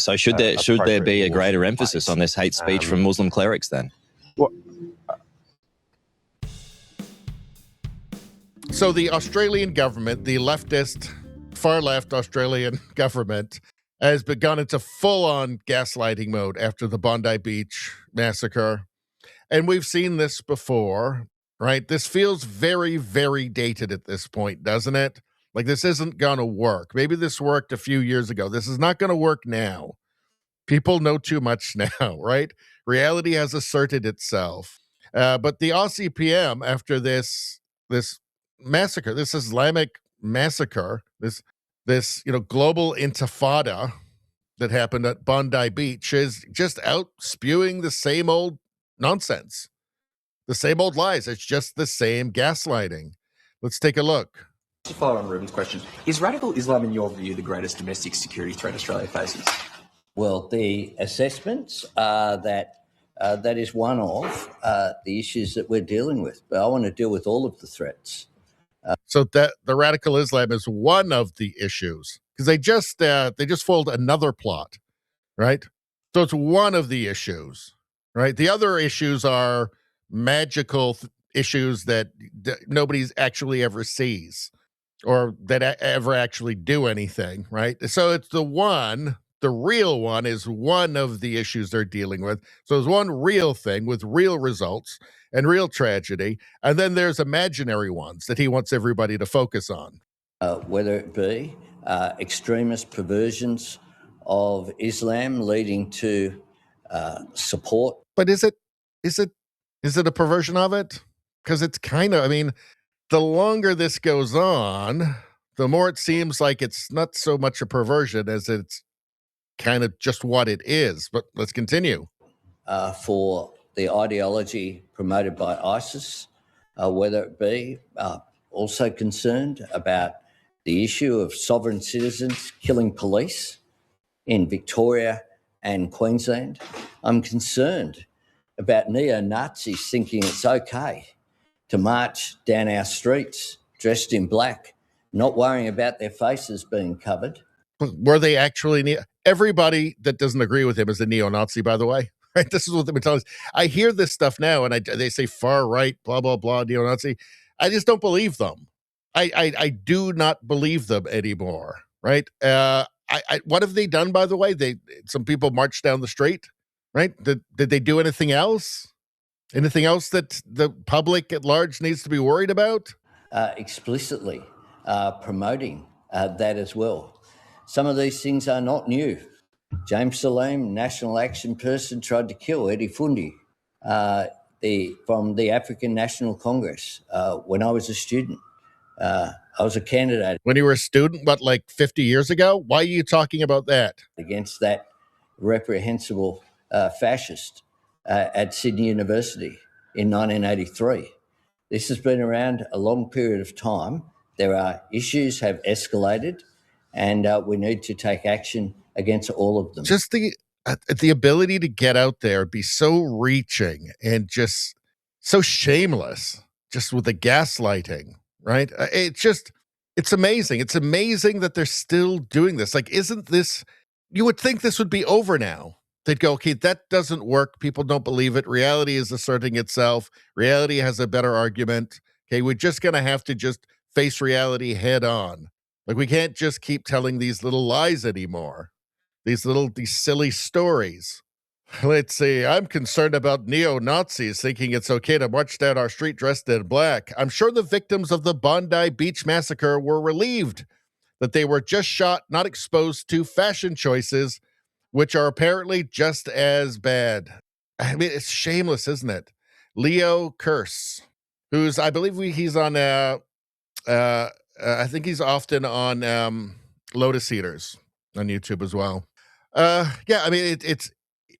So should there be a greater emphasis on this hate speech from Muslim clerics then? Well, so the Australian government, the leftist, far-left Australian government, has begun into full-on gaslighting mode after the Bondi Beach massacre. And we've seen this before, right? This feels very, very dated at this point, doesn't it? Like, this isn't going to work. Maybe this worked a few years ago. This is not going to work now. People know too much now, right? Reality has asserted itself. But the Aussie PM, after this massacre, this Islamic massacre, this global intifada that happened at Bondi Beach, is just out spewing the same old nonsense, the same old lies. It's just the same gaslighting. Let's take a look. To follow on Ruben's question, is radical Islam, in your view, the greatest domestic security threat Australia faces? Well, the assessments are that that is one of the issues that we're dealing with. But I want to deal with all of the threats. So that the radical Islam is one of the issues, because they just foiled another plot, right? So it's one of the issues, right? The other issues are magical issues that nobody actually ever sees, or that ever actually do anything, right? So it's the real one is one of the issues they're dealing with. So there's one real thing with real results and real tragedy, and then there's imaginary ones that he wants everybody to focus on. Whether it be extremist perversions of Islam leading to support. But is it a perversion of it? Because it's kind of, the longer this goes on, the more it seems like it's not so much a perversion as it's kind of just what it is. But let's continue. For the ideology promoted by ISIS, whether it be also concerned about the issue of sovereign citizens killing police in Victoria and Queensland. I'm concerned about neo-Nazis thinking it's okay to march down our streets dressed in black, not worrying about their faces being covered. Were they actually everybody that doesn't agree with him is a neo-Nazi, by the way? Right? This is what they've been telling us. I hear this stuff now, and they say far right, blah, blah, blah, neo-Nazi. I just don't believe them. I do not believe them anymore, right? What have they done, by the way? Some people marched down the street, right? Did they do anything else? Anything else that the public at large needs to be worried about? Explicitly promoting that as well. Some of these things are not new. James Salim, national action person, tried to kill Eddie Fundi from the African National Congress when I was a student. I was a candidate. When you were a student, like 50 years ago? Why are you talking about that? Against that reprehensible fascist at Sydney University in 1983. This has been around a long period of time. There are issues have escalated, and we need to take action against all of them. Just the ability to get out there, be so reaching and just so shameless, just with the gaslighting, right? It's amazing. It's amazing that they're still doing this. Like, you would think this would be over now. They'd go, okay, that doesn't work. People don't believe it. Reality is asserting itself. Reality has a better argument. Okay, we're just going to have to just face reality head on. Like, we can't just keep telling these little lies anymore. These silly stories. Let's see. I'm concerned about neo-Nazis thinking it's okay to march down our street dressed in black. I'm sure the victims of the Bondi Beach massacre were relieved that they were just shot, not exposed to fashion choices, which are apparently just as bad. It's shameless, isn't it? Leo Curse, I believe he's on, I think he's often on Lotus Eaters on YouTube as well.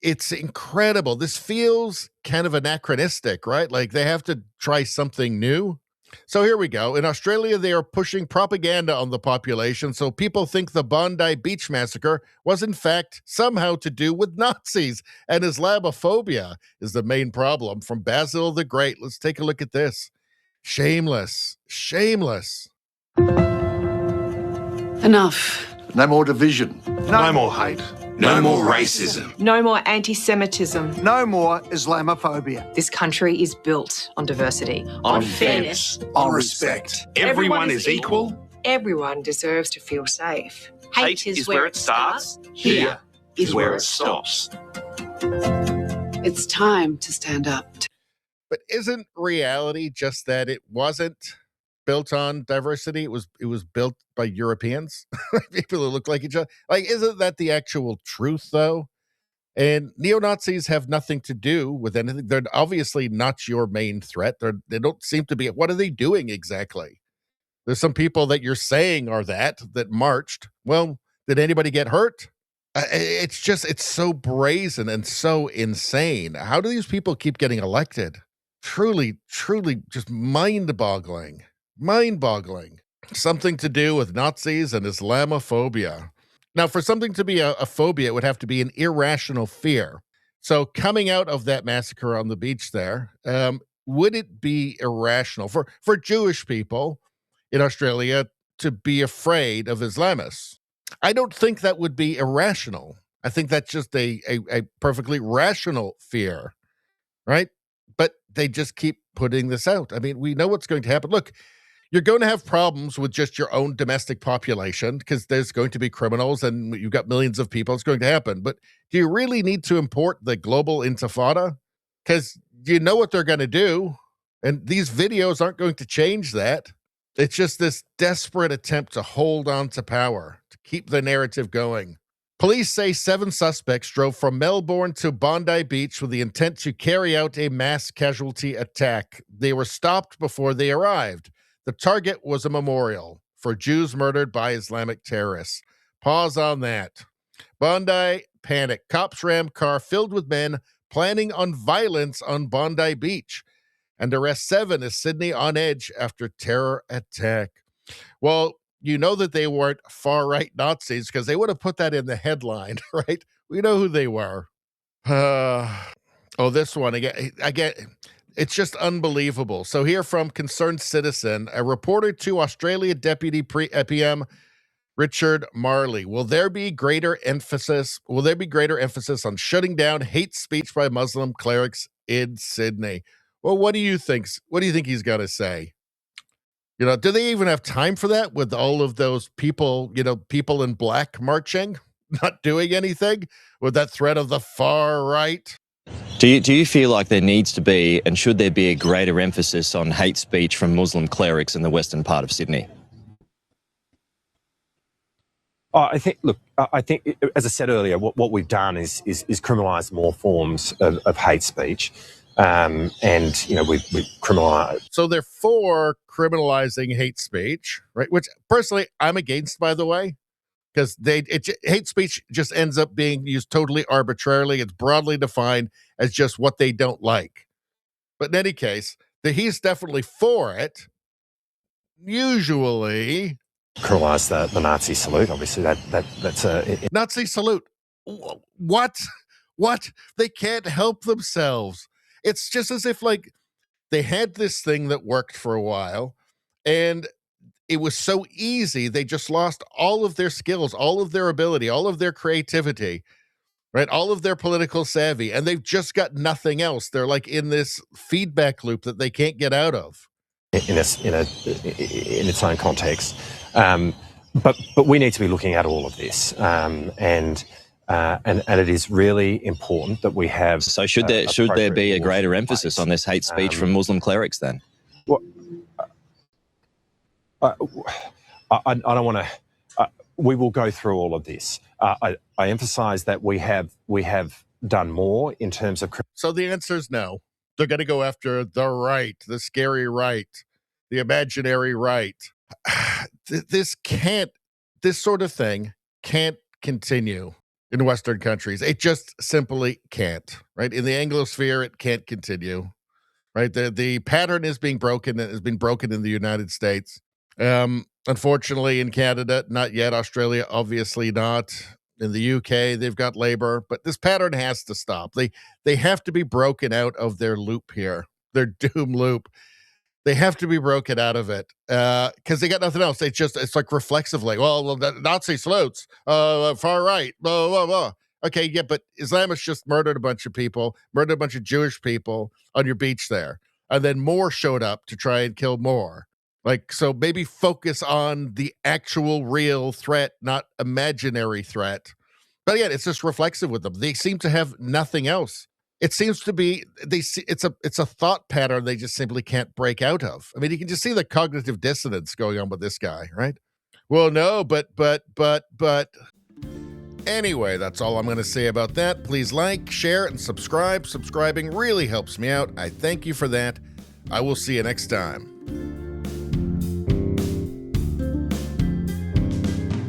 It's incredible. This feels kind of anachronistic, right? Like they have to try something new. So here we go. In Australia, they are pushing propaganda on the population, so people think the Bondi Beach massacre was in fact somehow to do with Nazis, and Islamophobia is the main problem. From Basil the Great, let's take a look at this. Shameless. Enough. No more division. No more hate. No more racism. No more anti-Semitism. No more Islamophobia. This country is built on diversity, On fairness. On respect. Everyone is equal. Everyone deserves to feel safe. Hate is where it starts. Here is where it stops. It's time to stand up. But isn't reality just that it wasn't built on diversity? It was built by Europeans, people who look like each other. Like, isn't that the actual truth, though? And neo-Nazis have nothing to do with anything. They're obviously not your main threat. They don't seem to be. What are they doing exactly? There's some people that you're saying are that marched. Well, did anybody get hurt? It's so brazen and so insane. How do these people keep getting elected? Truly just mind-boggling. Mind-boggling. Something to do with Nazis and Islamophobia. Now, for something to be a phobia, it would have to be an irrational fear. So coming out of that massacre on the beach there, would it be irrational for Jewish people in Australia to be afraid of Islamists? I don't think that would be irrational. I think that's just a perfectly rational fear, right? But they just keep putting this out. I mean, we know what's going to happen. Look, you're going to have problems with just your own domestic population because there's going to be criminals and you've got millions of people. It's going to happen. But do you really need to import the global intifada? Because you know what they're going to do. And these videos aren't going to change that. It's just this desperate attempt to hold on to power, to keep the narrative going. Police say 7 suspects drove from Melbourne to Bondi Beach with the intent to carry out a mass casualty attack. They were stopped before they arrived. The target was a memorial for Jews murdered by Islamic terrorists. Pause on that. Bondi panic. Cops ram car filled with men planning on violence on Bondi Beach. And arrest 7 as Sydney on edge after terror attack. Well, you know that they weren't far-right Nazis because they would have put that in the headline, right? We know who they were. This one again. It's just unbelievable. So here from Concerned Citizen, a reporter to Australia Deputy PM Richard Marley. Will there be greater emphasis on shutting down hate speech by Muslim clerics in Sydney? Well, what do you think? What do you think he's got to say? You know, do they even have time for that with all of those people, people in black marching, not doing anything with that threat of the far right? Do you feel like there needs to be, and should there be, a greater emphasis on hate speech from Muslim clerics in the western part of Sydney? I think, as I said earlier, what we've done is criminalise more forms of hate speech. And, we've criminalized. So they're for criminalizing hate speech, right? Which personally I'm against, by the way, because hate speech just ends up being used totally arbitrarily. It's broadly defined as just what they don't like. But in any case, he's definitely for it. Usually. Criminalize the Nazi salute, obviously. That's a... Nazi salute. What? They can't help themselves. It's just as if they had this thing that worked for a while and it was so easy. They just lost all of their skills, all of their ability, all of their creativity, right? All of their political savvy, and they've just got nothing else. They're in this feedback loop that they can't get out of. In its own context. But we need to be looking at all of this. And it is really important that we have. So should there be a greater emphasis on this hate speech from Muslim clerics then? Well, I don't want to. We will go through all of this. I emphasise that we have done more in terms of. So the answer is no. They're going to go after the right, the scary right, the imaginary right. This sort of thing can't continue in Western countries. It just simply can't, right? In the Anglosphere, it can't continue, right? The pattern is being broken. It has been broken in the United States. Unfortunately, in Canada, not yet. Australia, obviously not. In the UK, they've got Labour, but this pattern has to stop. They have to be broken out of their loop here, their doom loop. They have to be broken out of it because they got nothing else. It's like reflexively. Well, Nazi salutes, far right, blah, blah, blah. Okay, yeah, but Islamists just murdered a bunch of people, murdered a bunch of Jewish people on your beach there. And then more showed up to try and kill more. Like, so maybe focus on the actual real threat, not imaginary threat. But again, it's just reflexive with them. They seem to have nothing else. It seems to be it's a thought pattern they just simply can't break out of. I mean, you can just see the cognitive dissonance going on with this guy, right? Well, no, but. Anyway, that's all I'm going to say about that. Please like, share, and subscribe. Subscribing really helps me out. I thank you for that. I will see you next time.